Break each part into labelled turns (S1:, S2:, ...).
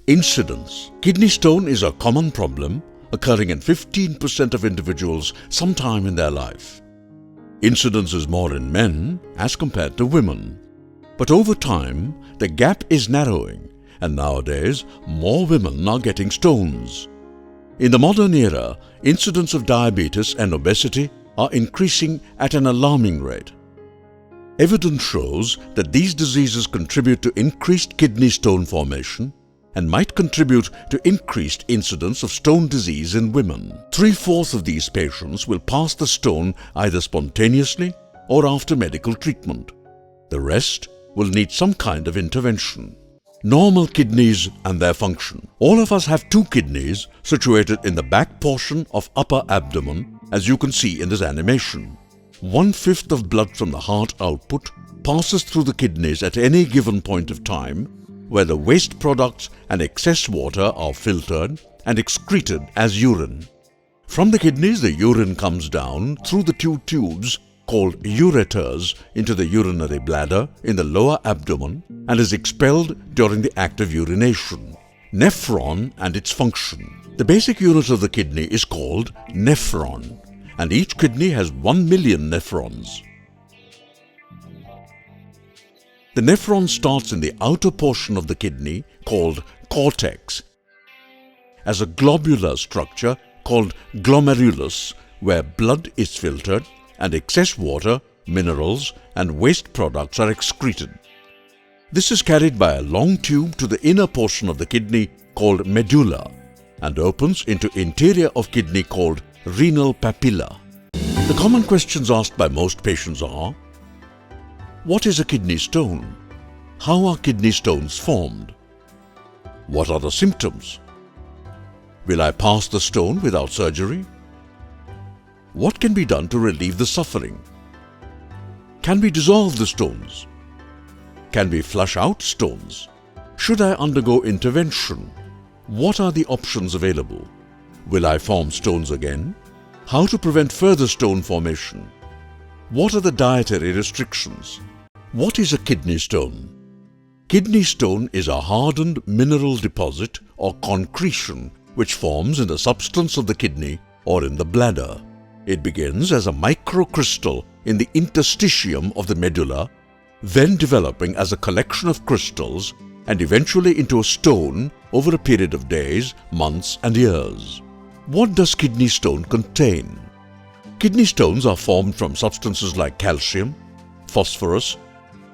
S1: Incidence. Kidney stone is a common problem occurring in 15% of individuals sometime in their life. Incidence is more in men as compared to women. But over time, the gap is narrowing, and nowadays more women are getting stones. In the modern era, incidence of diabetes and obesity are increasing at an alarming rate. Evidence shows that these diseases contribute to increased kidney stone formation and might contribute to increased incidence of stone disease in women. 3/4 of these patients will pass the stone either spontaneously or after medical treatment. The rest will need some kind of intervention. Normal kidneys and their function. All of us have 2 kidneys situated in the back portion of upper abdomen, as you can see in this animation. 1/5 of blood from the heart output passes through the kidneys at any given point of time, where the waste products and excess water are filtered and excreted as urine. From the kidneys, the urine comes down through the 2 tubes called ureters into the urinary bladder in the lower abdomen and is expelled during the act of urination. Nephron and its function. The basic unit of the kidney is called nephron, and each kidney has 1 million nephrons. The nephron starts in the outer portion of the kidney called cortex as a globular structure called glomerulus, where blood is filtered and excess water, minerals and waste products are excreted. This is carried by a long tube to the inner portion of the kidney called medulla and opens into interior of kidney called renal papilla. The common questions asked by most patients are: what is a kidney stone? How are kidney stones formed? What are the symptoms? Will I pass the stone without surgery? What can be done to relieve the suffering? Can we dissolve the stones? Can we flush out stones? Should I undergo intervention? What are the options available? Will I form stones again? How to prevent further stone formation? What are the dietary restrictions? What is a kidney stone? Kidney stone is a hardened mineral deposit or concretion which forms in the substance of the kidney or in the bladder. It begins as a microcrystal in the interstitium of the medulla, then developing as a collection of crystals and eventually into a stone over a period of days, months and years. What does kidney stone contain? Kidney stones are formed from substances like calcium, phosphorus,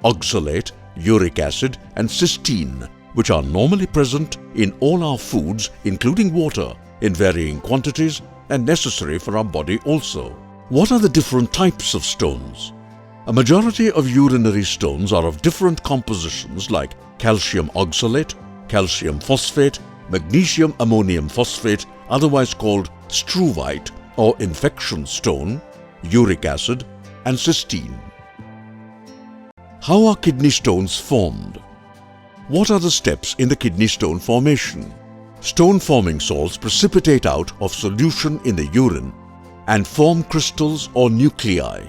S1: oxalate, uric acid and cysteine, which are normally present in all our foods including water in varying quantities and necessary for our body also. What are the different types of stones? A majority of urinary stones are of different compositions like calcium oxalate, calcium phosphate, magnesium ammonium phosphate, otherwise called struvite or infection stone, uric acid and cysteine. How are kidney stones formed? What are the steps in the kidney stone formation? Stone-forming salts precipitate out of solution in the urine and form crystals or nuclei.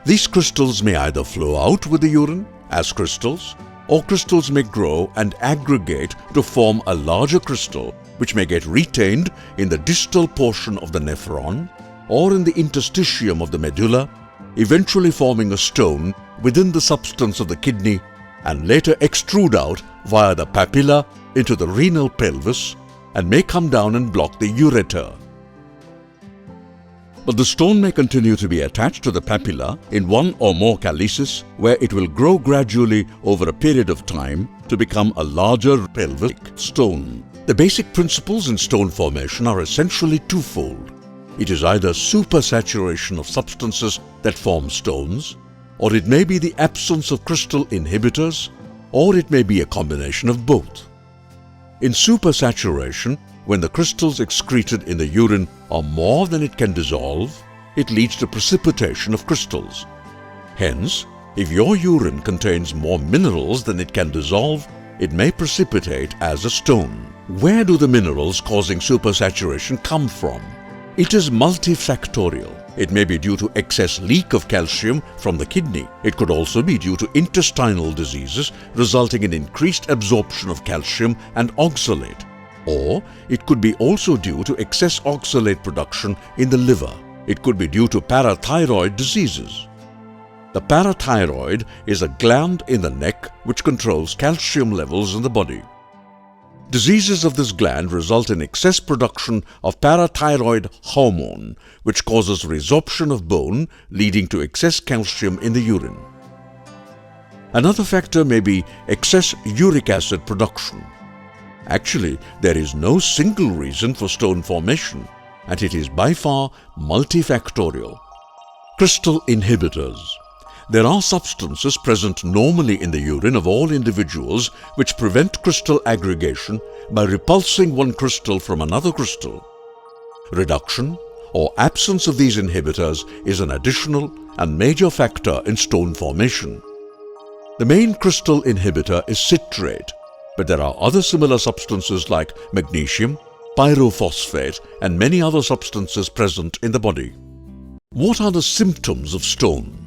S1: These crystals may either flow out with the urine as crystals, or crystals may grow and aggregate to form a larger crystal which may get retained in the distal portion of the nephron or in the interstitium of the medulla, eventually forming a stone within the substance of the kidney and later extrude out via the papilla into the renal pelvis and may come down and block the ureter. But the stone may continue to be attached to the papilla in one or more calyces, where it will grow gradually over a period of time to become a larger pelvic stone. The basic principles in stone formation are essentially twofold. It is either supersaturation of substances that form stones, or it may be the absence of crystal inhibitors, or it may be a combination of both. In supersaturation, when the crystals excreted in the urine are more than it can dissolve, it leads to precipitation of crystals. Hence, if your urine contains more minerals than it can dissolve, it may precipitate as a stone. Where do the minerals causing supersaturation come from? It is multifactorial. It may be due to excess leak of calcium from the kidney. It could also be due to intestinal diseases resulting in increased absorption of calcium and oxalate. Or it could be also due to excess oxalate production in the liver. It could be due to parathyroid diseases. The parathyroid is a gland in the neck which controls calcium levels in the body. Diseases of this gland result in excess production of parathyroid hormone, which causes resorption of bone, leading to excess calcium in the urine. Another factor may be excess uric acid production. Actually, there is no single reason for stone formation, and it is by far multifactorial. Crystal inhibitors. There are substances present normally in the urine of all individuals which prevent crystal aggregation by repulsing one crystal from another crystal. Reduction or absence of these inhibitors is an additional and major factor in stone formation. The main crystal inhibitor is citrate, but there are other similar substances like magnesium, pyrophosphate, and many other substances present in the body. What are the symptoms of stone?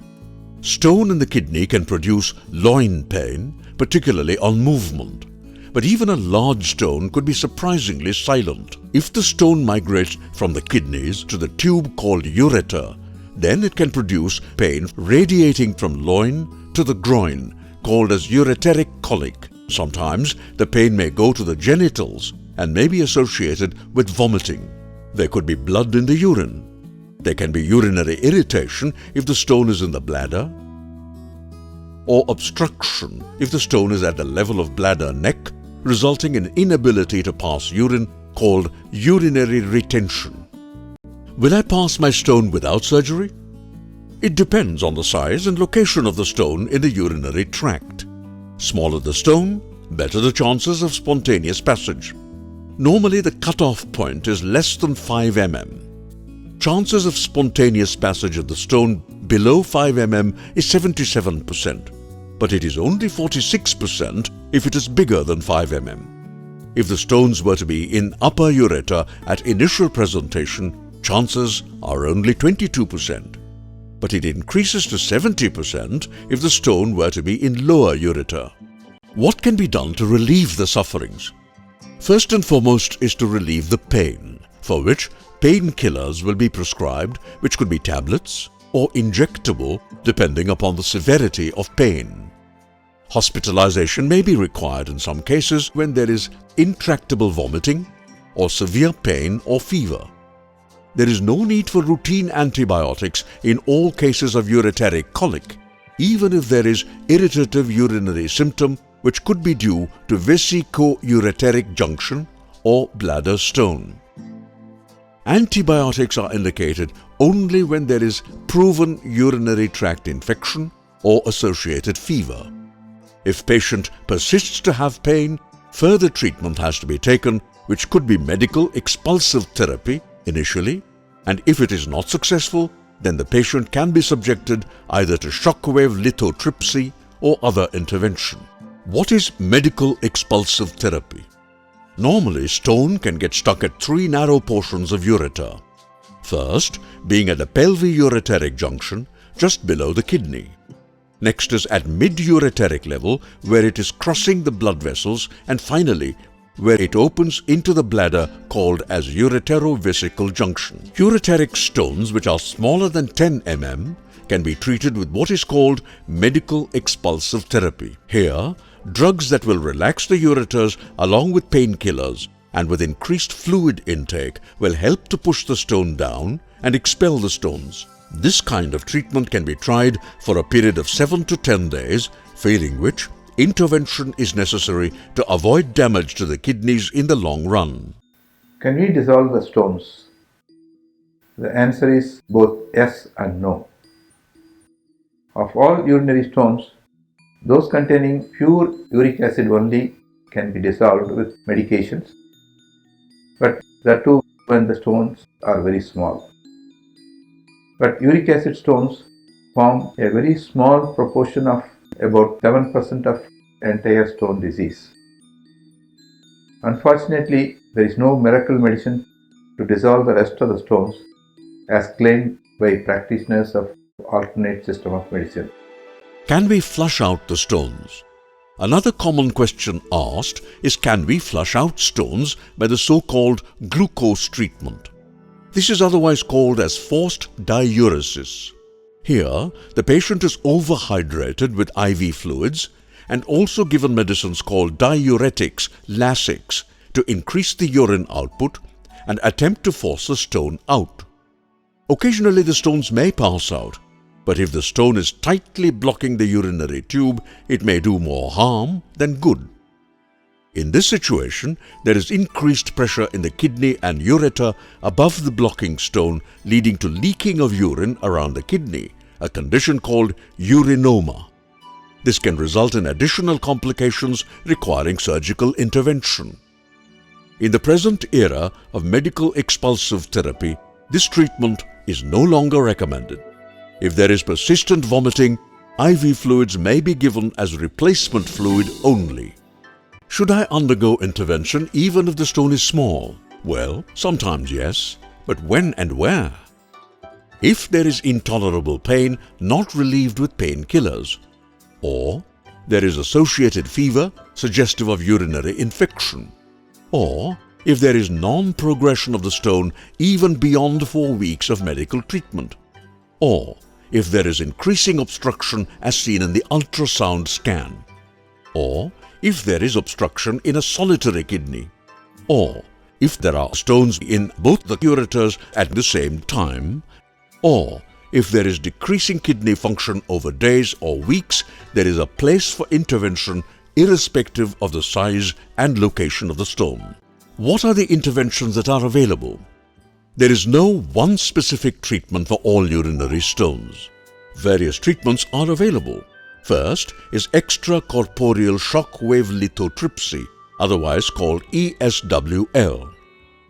S1: Stone in the kidney can produce loin pain, particularly on movement. But even a large stone could be surprisingly silent. If the stone migrates from the kidneys to the tube called ureter, then it can produce pain radiating from loin to the groin, called as ureteric colic. Sometimes the pain may go to the genitals and may be associated with vomiting. There could be blood in the urine. There can be urinary irritation if the stone is in the bladder, or obstruction if the stone is at the level of bladder neck, resulting in inability to pass urine, called urinary retention. Will I pass my stone without surgery? It depends on the size and location of the stone in the urinary tract. Smaller the stone, better the chances of spontaneous passage. Normally the cutoff point is less than 5 mm. Chances of spontaneous passage of the stone below 5 mm is 77%, but it is only 46% if it is bigger than 5 mm. If the stones were to be in upper ureter at initial presentation, chances are only 22%, but it increases to 70% if the stone were to be in lower ureter. What can be done to relieve the sufferings? First and foremost is to relieve the pain, for which painkillers will be prescribed, which could be tablets or injectable depending upon the severity of pain. Hospitalization may be required in some cases when there is intractable vomiting or severe pain or fever. There is no need for routine antibiotics in all cases of ureteric colic, even if there is irritative urinary symptom which could be due to vesico-ureteric junction or bladder stone. Antibiotics are indicated only when there is proven urinary tract infection or associated fever. If patient persists to have pain, further treatment has to be taken, which could be medical expulsive therapy initially, and if it is not successful, then the patient can be subjected either to shockwave lithotripsy or other intervention. What is medical expulsive therapy? Normally, stone can get stuck at 3 narrow portions of ureter. First, being at the pelviureteric junction, just below the kidney. Next is at mid-ureteric level, where it is crossing the blood vessels, and finally, where it opens into the bladder, called as ureterovesical junction. Ureteric stones, which are smaller than 10 mm, can be treated with what is called medical expulsive therapy. Here, drugs that will relax the ureters along with painkillers and with increased fluid intake will help to push the stone down and expel the stones. This kind of treatment can be tried for a period of 7 to 10 days, failing which intervention is necessary to avoid damage to the kidneys in the long run.
S2: Can we dissolve the stones? The answer is both yes and no. Of all urinary stones, those containing pure uric acid only can be dissolved with medications, but that too when the stones are very small. But uric acid stones form a very small proportion of about 7% of entire stone disease. Unfortunately, there is no miracle medicine to dissolve the rest of the stones as claimed by practitioners of alternate system of medicine.
S1: Can we flush out the stones? Another common question asked is, can we flush out stones by the so-called glucose treatment? This is otherwise called as forced diuresis. Here, the patient is overhydrated with IV fluids and also given medicines called diuretics, Lasix, to increase the urine output and attempt to force the stone out. Occasionally the stones may pass out, but if the stone is tightly blocking the urinary tube, it may do more harm than good. In this situation, there is increased pressure in the kidney and ureter above the blocking stone, leading to leaking of urine around the kidney, a condition called urinoma. This can result in additional complications requiring surgical intervention. In the present era of medical expulsive therapy, this treatment is no longer recommended. If there is persistent vomiting, IV fluids may be given as replacement fluid only. Should I undergo intervention even if the stone is small? Well, sometimes yes, but when and where? If there is intolerable pain not relieved with painkillers, or there is associated fever suggestive of urinary infection, or if there is non-progression of the stone even beyond 4 weeks of medical treatment, or if there is increasing obstruction as seen in the ultrasound scan, or if there is obstruction in a solitary kidney, or if there are stones in both the ureters at the same time, or if there is decreasing kidney function over days or weeks, there is a place for intervention irrespective of the size and location of the stone. What are the interventions that are available? There is no one specific treatment for all urinary stones. Various treatments are available. First is extracorporeal shock wave lithotripsy, otherwise called ESWL.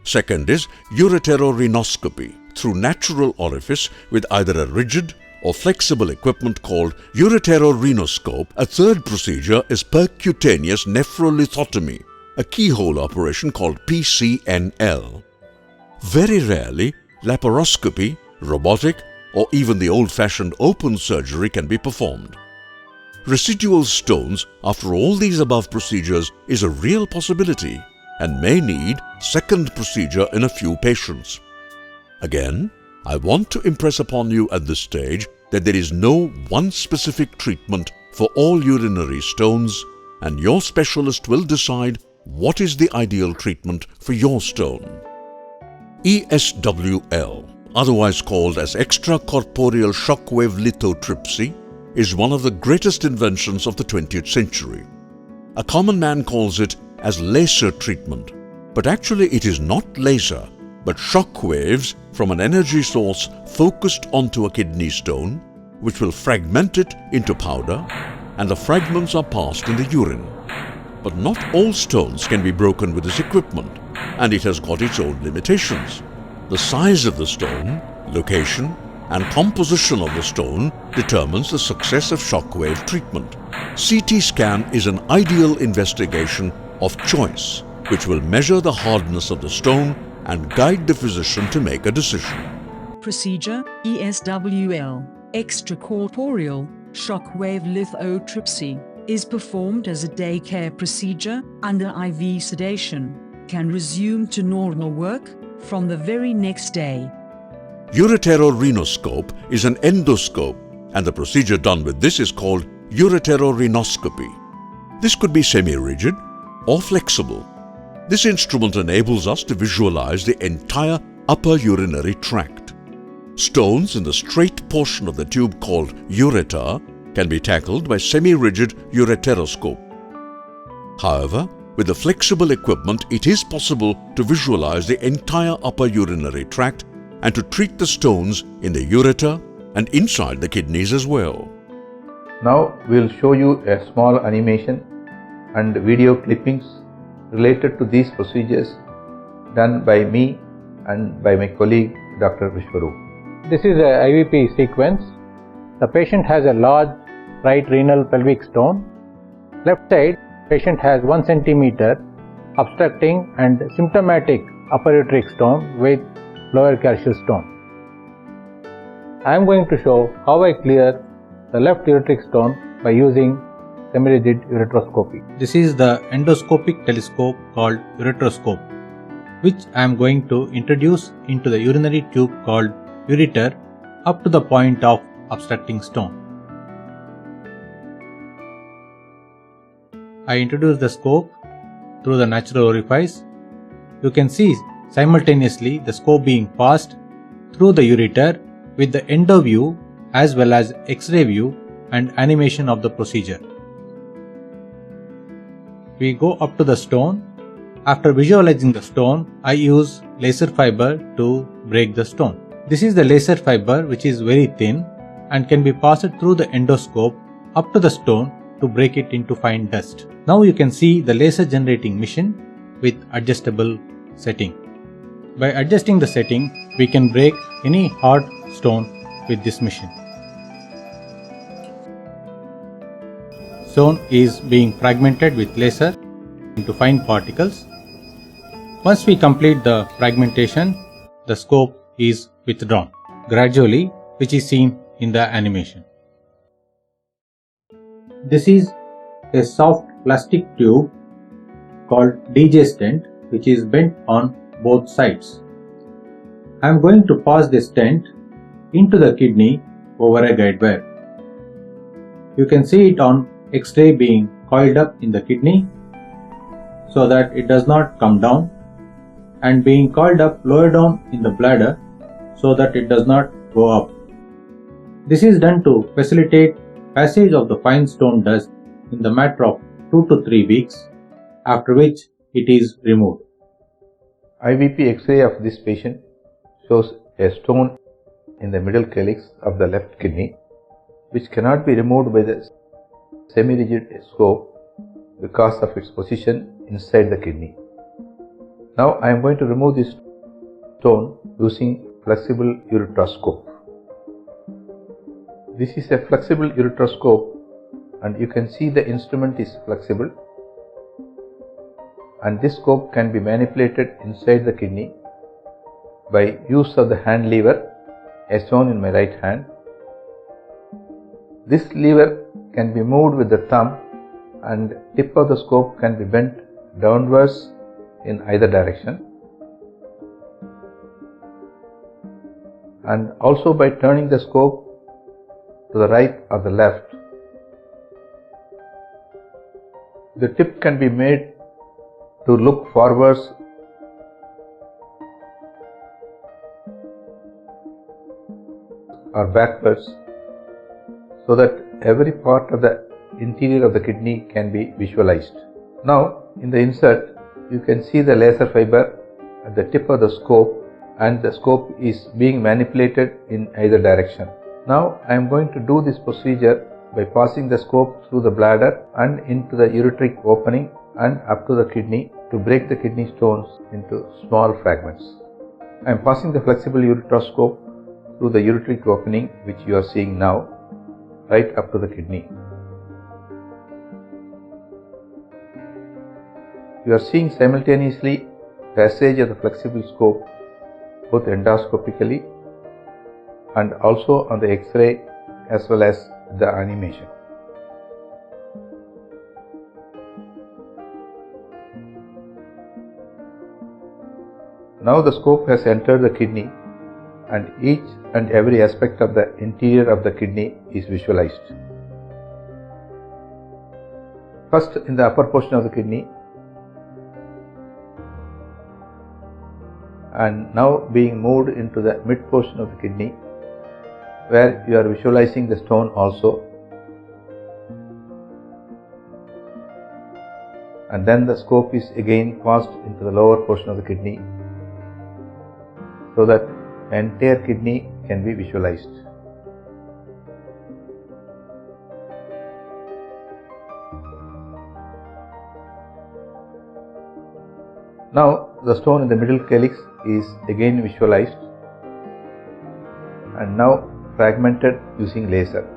S1: Second is ureterorhinoscopy through natural orifice with either a rigid or flexible equipment called ureterorhinoscope. A third procedure is percutaneous nephrolithotomy, a keyhole operation called PCNL. Very rarely, laparoscopy, robotic, or even the old-fashioned open surgery can be performed. Residual stones after all these above procedures is a real possibility and may need second procedure in a few patients. Again, I want to impress upon you at this stage that there is no one specific treatment for all urinary stones, and your specialist will decide what is the ideal treatment for your stone. ESWL, otherwise called as extracorporeal shockwave lithotripsy, is one of the greatest inventions of the 20th century. A common man calls it as laser treatment, but actually it is not laser, but shock waves from an energy source focused onto a kidney stone, which will fragment it into powder, and the fragments are passed in the urine. But not all stones can be broken with this equipment, and it has got its own limitations. The size of the stone, location, and composition of the stone determines the success of shockwave treatment. CT scan is an ideal investigation of choice, which will measure the hardness of the stone and guide the physician to make a decision.
S3: Procedure ESWL, extracorporeal shockwave lithotripsy, is performed as a day care procedure under IV sedation, can resume to normal work from the very next day.
S1: Ureterorhinoscope is an endoscope, and the procedure done with this is called ureterorhinoscopy. This could be semi-rigid or flexible. This instrument enables us to visualize the entire upper urinary tract. Stones in the straight portion of the tube called ureter can be tackled by semi-rigid ureteroscope. However, with the flexible equipment, it is possible to visualize the entire upper urinary tract and to treat the stones in the ureter and inside the kidneys as well.
S2: Now we will show you a small animation and video clippings related to these procedures done by me and by my colleague Dr. Vishwaroop.
S4: This is a IVP sequence. The patient has a large right renal pelvic stone. Left side, patient has 1 centimeter obstructing and symptomatic upper ureteric stone with lower calcium stone. I am going to show how I clear the left ureteric stone by using semi-rigid ureteroscopy. This is the endoscopic telescope called ureteroscope, which I am going to introduce into the urinary tube called ureter up to the point of obstructing stone. I introduce the scope through the natural orifice. You can see simultaneously the scope being passed through the ureter with the endo view as well as X-ray view and animation of the procedure. We go up to the stone. After visualizing the stone, I use laser fiber to break the stone. This is the laser fiber, which is very thin and can be passed through the endoscope up to the stone to break it into fine dust. Now you can see the laser generating machine with adjustable setting. By adjusting the setting, we can break any hard stone with this machine. Stone is being fragmented with laser into fine particles. Once we complete the fragmentation, the scope is withdrawn gradually, which is seen in the animation. This is a soft plastic tube called DJ stent, which is bent on both sides. I am going to pass this stent into the kidney over a guide wire. You can see it on X-ray being coiled up in the kidney so that it does not come down, and being coiled up lower down in the bladder so that it does not go up. This is done to facilitate passage of the fine stone dust in the matter of 2 to 3 weeks, after which it is removed.
S2: IVP X-ray of this patient shows a stone in the middle calyx of the left kidney, which cannot be removed by the semi-rigid scope because of its position inside the kidney. Now I am going to remove this stone using flexible ureteroscope. This is a flexible ureteroscope, and you can see the instrument is flexible, and this scope can be manipulated inside the kidney by use of the hand lever as shown in my right hand. This lever can be moved with the thumb, and tip of the scope can be bent downwards in either direction, and also by turning the scope to the right or the left. The tip can be made to look forwards or backwards so that every part of the interior of the kidney can be visualized. Now in the insert, you can see the laser fiber at the tip of the scope, and the scope is being manipulated in either direction. Now I am going to do this procedure by passing the scope through the bladder and into the ureteric opening and up to the kidney to break the kidney stones into small fragments. I am passing the flexible ureteroscope through the ureteric opening, which you are seeing now, right up to the kidney. You are seeing simultaneously passage of the flexible scope both endoscopically and also on the X-ray as well as the animation. Now the scope has entered the kidney, and each and every aspect of the interior of the kidney is visualized. First, in the upper portion of the kidney, and now being moved into the mid portion of the kidney, where you are visualizing the stone also, and then the scope is again passed into the lower portion of the kidney so that the entire kidney can be visualized. Now the stone in the middle calyx is again visualized and now fragmented using laser.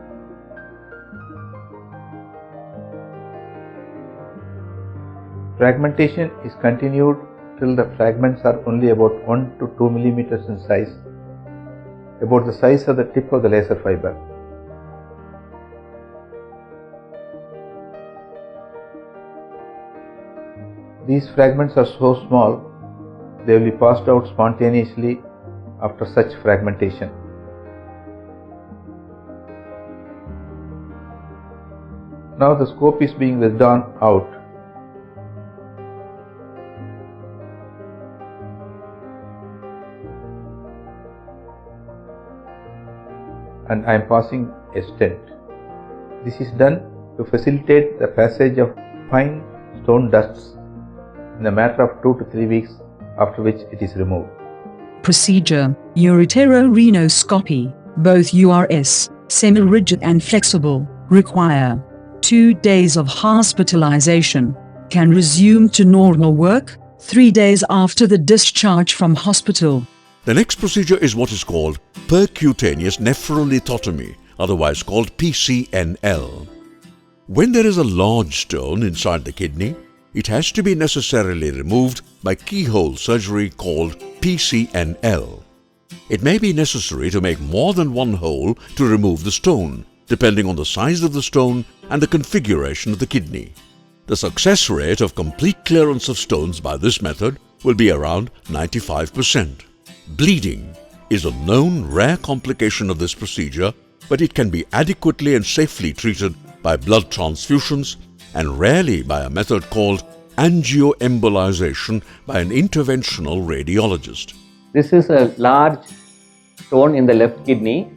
S2: Fragmentation is continued till the fragments are only about 1 to 2 millimeters in size, about the size of the tip of the laser fiber. These fragments are so small, they will be passed out spontaneously after such fragmentation. Now the scope is being withdrawn out. And I am passing a stent. This is done to facilitate the passage of fine stone dusts in a matter of 2 to 3 weeks, after which it is removed.
S3: Procedure: ureterorhinoscopy, both URS, semi-rigid and flexible, require 2 days of hospitalization. Can resume to normal work 3 days after the discharge from hospital.
S1: The next procedure is what is called percutaneous nephrolithotomy, otherwise called PCNL. When there is a large stone inside the kidney, it has to be necessarily removed by keyhole surgery called PCNL. It may be necessary to make more than one hole to remove the stone, depending on the size of the stone and the configuration of the kidney. The success rate of complete clearance of stones by this method will be around 95%. Bleeding is a known rare complication of this procedure, but it can be adequately and safely treated by blood transfusions and rarely by a method called angioembolization by an interventional radiologist.
S5: This is a large stone in the left kidney.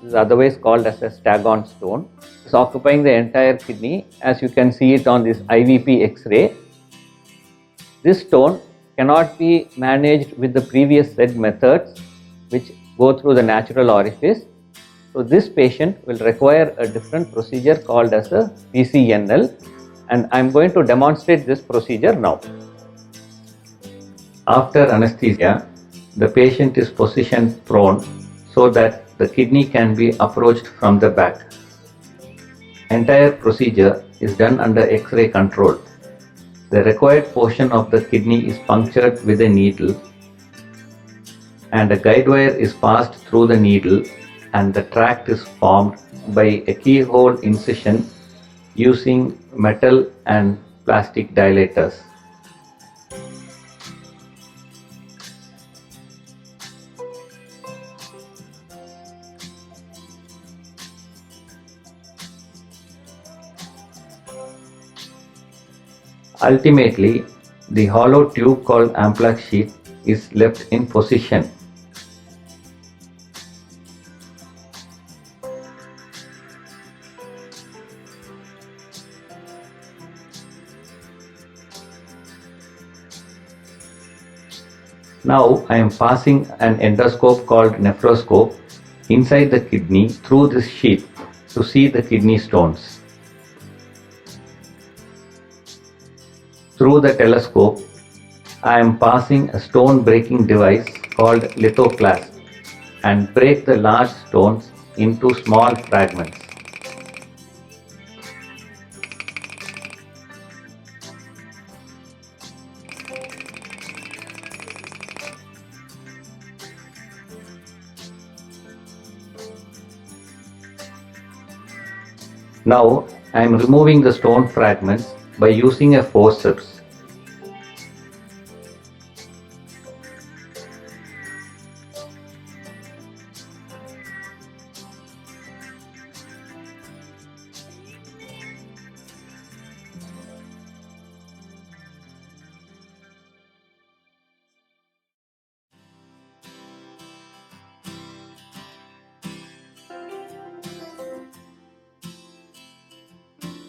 S5: This is otherwise called as a staghorn stone. It's occupying the entire kidney, as you can see it on this IVP X-ray. This stone cannot be managed with the previous said methods which go through the natural orifice. So this patient will require a different procedure called as a PCNL, and I am going to demonstrate this procedure now. After anesthesia, the patient is positioned prone so that the kidney can be approached from the back. Entire procedure is done under X-ray control. The required portion of the kidney is punctured with a needle, and a guide wire is passed through the needle, and the tract is formed by a keyhole incision using metal and plastic dilators. Ultimately, the hollow tube called amplac sheath is left in position. Now I am passing an endoscope called nephroscope inside the kidney through this sheath to see the kidney stones. Through the telescope, I am passing a stone breaking device called lithoclast and break the large stones into small fragments. Now I am removing the stone fragments by using a forceps.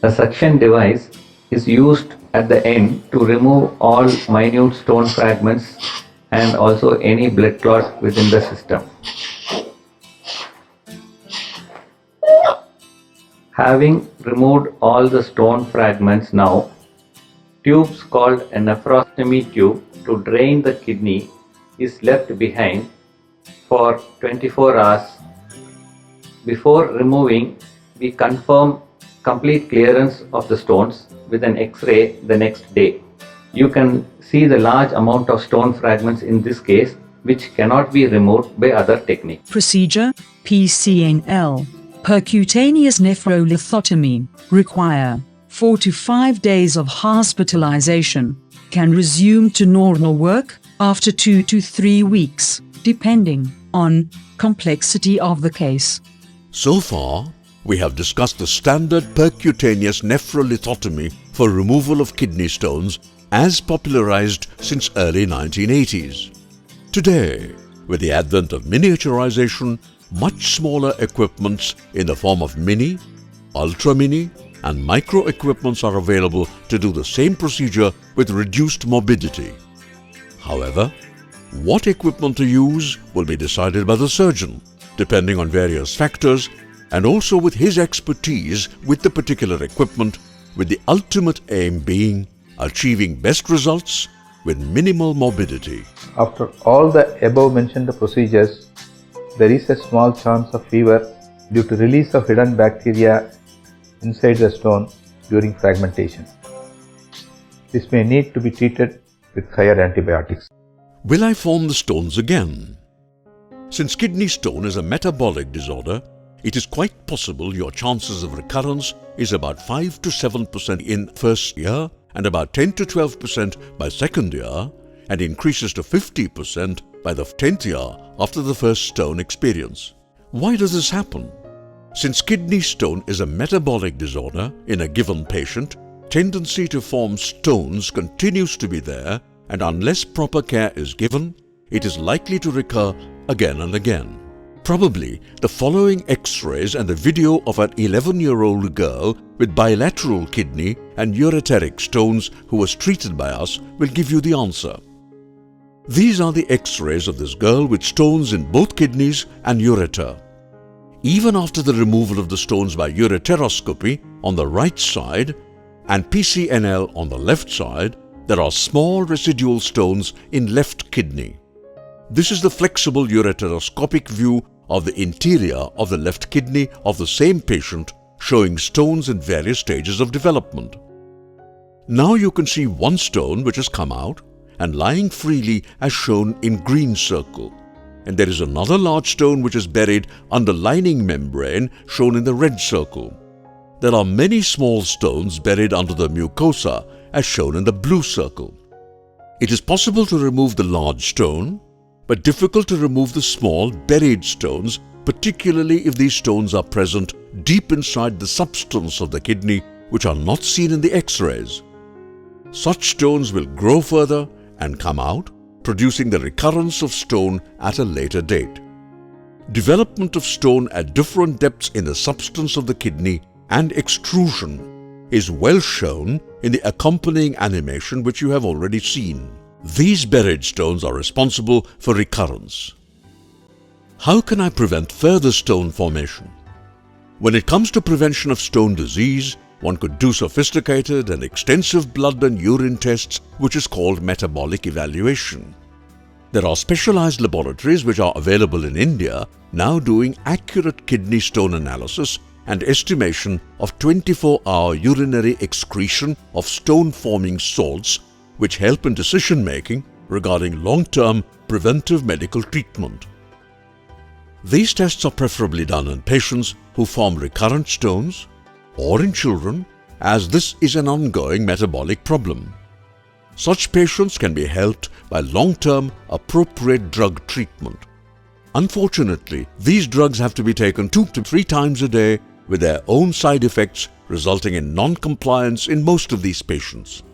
S5: A suction device is used at the end to remove all minute stone fragments and also any blood clot within the system. Having removed all the stone fragments now, tubes called a nephrostomy tube to drain the kidney is left behind for 24 hours. Before removing, we confirm complete clearance of the stones with an X-ray the next day. You can see the large amount of stone fragments in this case which cannot be removed by other techniques.
S3: Procedure PCNL. Percutaneous nephrolithotomy. Require 4 to 5 days of hospitalization. Can resume to normal work after 2 to 3 weeks, depending on complexity of the case.
S1: So far, we have discussed the standard percutaneous nephrolithotomy for removal of kidney stones as popularized since early 1980s. Today, with the advent of miniaturization, much smaller equipments in the form of mini, ultra mini, and micro equipments are available to do the same procedure with reduced morbidity. However, what equipment to use will be decided by the surgeon, depending on various factors, and also with his expertise with the particular equipment, with the ultimate aim being achieving best results with minimal morbidity.
S2: After all the above mentioned procedures, there is a small chance of fever due to release of hidden bacteria inside the stone during fragmentation. This may need to be treated with higher antibiotics.
S1: Will I form the stones again? Since kidney stone is a metabolic disorder, it is quite possible your chances of recurrence is about 5 to 7% in first year and about 10 to 12% by second year, and increases to 50% by the 10th year after the first stone experience. Why does this happen? Since kidney stone is a metabolic disorder in a given patient, tendency to form stones continues to be there, and unless proper care is given, it is likely to recur again and again. Probably the following X-rays and the video of an 11-year-old girl with bilateral kidney and ureteric stones who was treated by us will give you the answer. These are the X-rays of this girl with stones in both kidneys and ureter. Even after the removal of the stones by ureteroscopy on the right side and PCNL on the left side, there are small residual stones in left kidney. This is the flexible ureteroscopic view of the interior of the left kidney of the same patient, showing stones in various stages of development. Now you can see one stone which has come out and lying freely as shown in green circle. And there is another large stone which is buried under lining membrane shown in the red circle. There are many small stones buried under the mucosa as shown in the blue circle. It is possible to remove the large stone, but difficult to remove the small buried stones, particularly if these stones are present deep inside the substance of the kidney, which are not seen in the X-rays. Such stones will grow further and come out, producing the recurrence of stone at a later date. Development of stone at different depths in the substance of the kidney and extrusion is well shown in the accompanying animation which you have already seen. These buried stones are responsible for recurrence. How can I prevent further stone formation? When it comes to prevention of stone disease, one could do sophisticated and extensive blood and urine tests, which is called metabolic evaluation. There are specialized laboratories which are available in India now doing accurate kidney stone analysis and estimation of 24-hour urinary excretion of stone-forming salts, which help in decision-making regarding long-term preventive medical treatment. These tests are preferably done in patients who form recurrent stones or in children, as this is an ongoing metabolic problem. Such patients can be helped by long-term appropriate drug treatment. Unfortunately, these drugs have to be taken 2 to 3 times a day with their own side effects, resulting in non-compliance in most of these patients.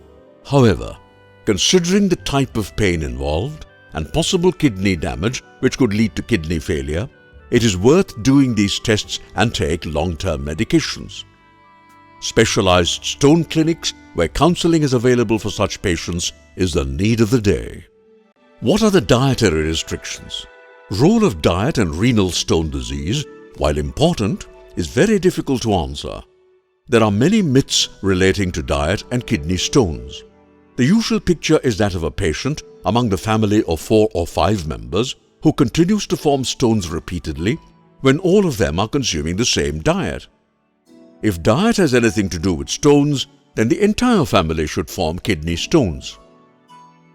S1: However, considering the type of pain involved and possible kidney damage which could lead to kidney failure, it is worth doing these tests and take long-term medications. Specialized stone clinics where counseling is available for such patients is the need of the day. What are the dietary restrictions? Role of diet and renal stone disease, while important, is very difficult to answer. There are many myths relating to diet and kidney stones. The usual picture is that of a patient among the family of 4 or 5 members who continues to form stones repeatedly when all of them are consuming the same diet. If diet has anything to do with stones, then the entire family should form kidney stones.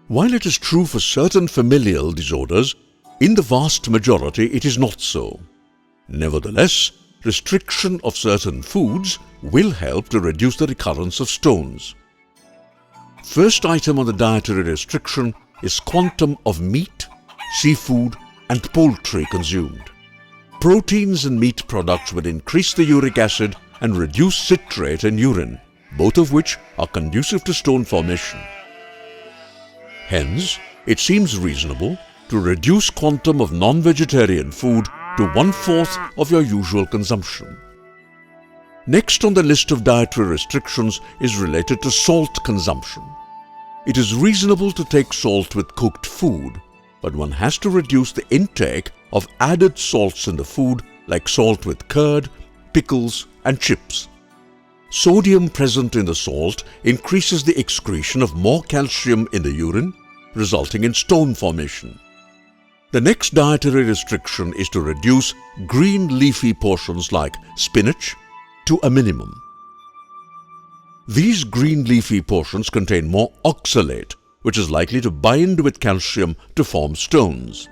S1: While it is true for certain familial disorders, in the vast majority it is not so. Nevertheless, restriction of certain foods will help to reduce the recurrence of stones. First item on the dietary restriction is quantum of meat, seafood and poultry consumed. Proteins and meat products will increase the uric acid and reduce citrate in urine, both of which are conducive to stone formation. Hence, it seems reasonable to reduce quantum of non-vegetarian food to 1/4 of your usual consumption. Next on the list of dietary restrictions is related to salt consumption. It is reasonable to take salt with cooked food, but one has to reduce the intake of added salts in the food like salt with curd, pickles and chips. Sodium present in the salt increases the excretion of more calcium in the urine, resulting in stone formation. The next dietary restriction is to reduce green leafy portions like spinach to a minimum. These green leafy portions contain more oxalate, which is likely to bind with calcium to form stones.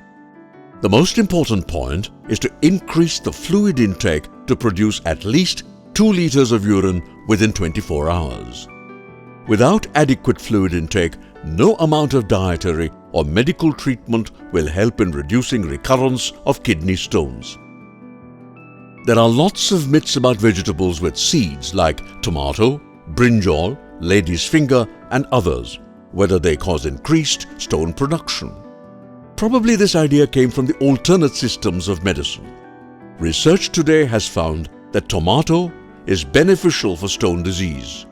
S1: The most important point is to increase the fluid intake to produce at least 2 liters of urine within 24 hours. Without adequate fluid intake, no amount of dietary or medical treatment will help in reducing recurrence of kidney stones. There are lots of myths about vegetables with seeds like tomato, brinjal, lady's finger and others, whether they cause increased stone production. Probably this idea came from the alternate systems of medicine. Research today has found that tomato is beneficial for stone disease.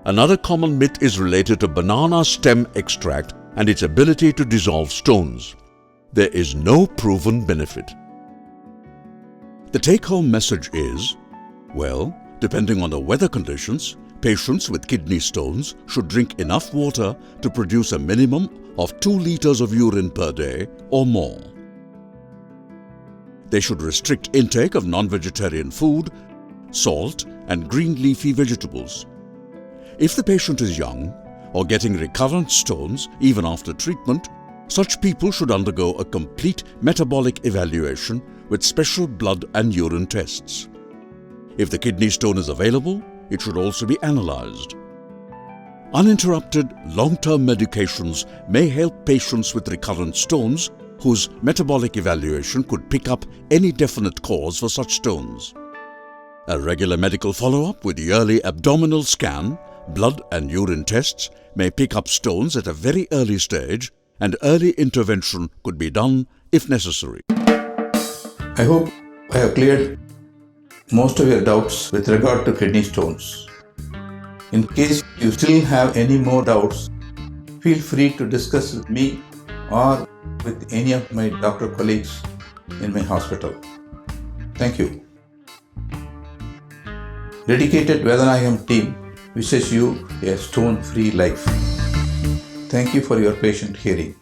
S1: Another common myth is related to banana stem extract and its ability to dissolve stones. There is no proven benefit. The take-home message is, well, depending on the weather conditions, patients with kidney stones should drink enough water to produce a minimum of 2 liters of urine per day or more. They should restrict intake of non-vegetarian food, salt and green leafy vegetables. If the patient is young or getting recurrent stones even after treatment, such people should undergo a complete metabolic evaluation with special blood and urine tests. If the kidney stone is available, it should also be analyzed. Uninterrupted long-term medications may help patients with recurrent stones whose metabolic evaluation could pick up any definite cause for such stones. A regular medical follow-up with yearly abdominal scan, blood and urine tests may pick up stones at a very early stage, and early intervention could be done if necessary.
S2: I hope I have cleared most of your doubts with regard to kidney stones. In case you still have any more doubts, feel free to discuss with me or with any of my doctor colleagues in my hospital. Thank you. Dedicated Vedanayam team wishes you a stone-free life. Thank you for your patient hearing.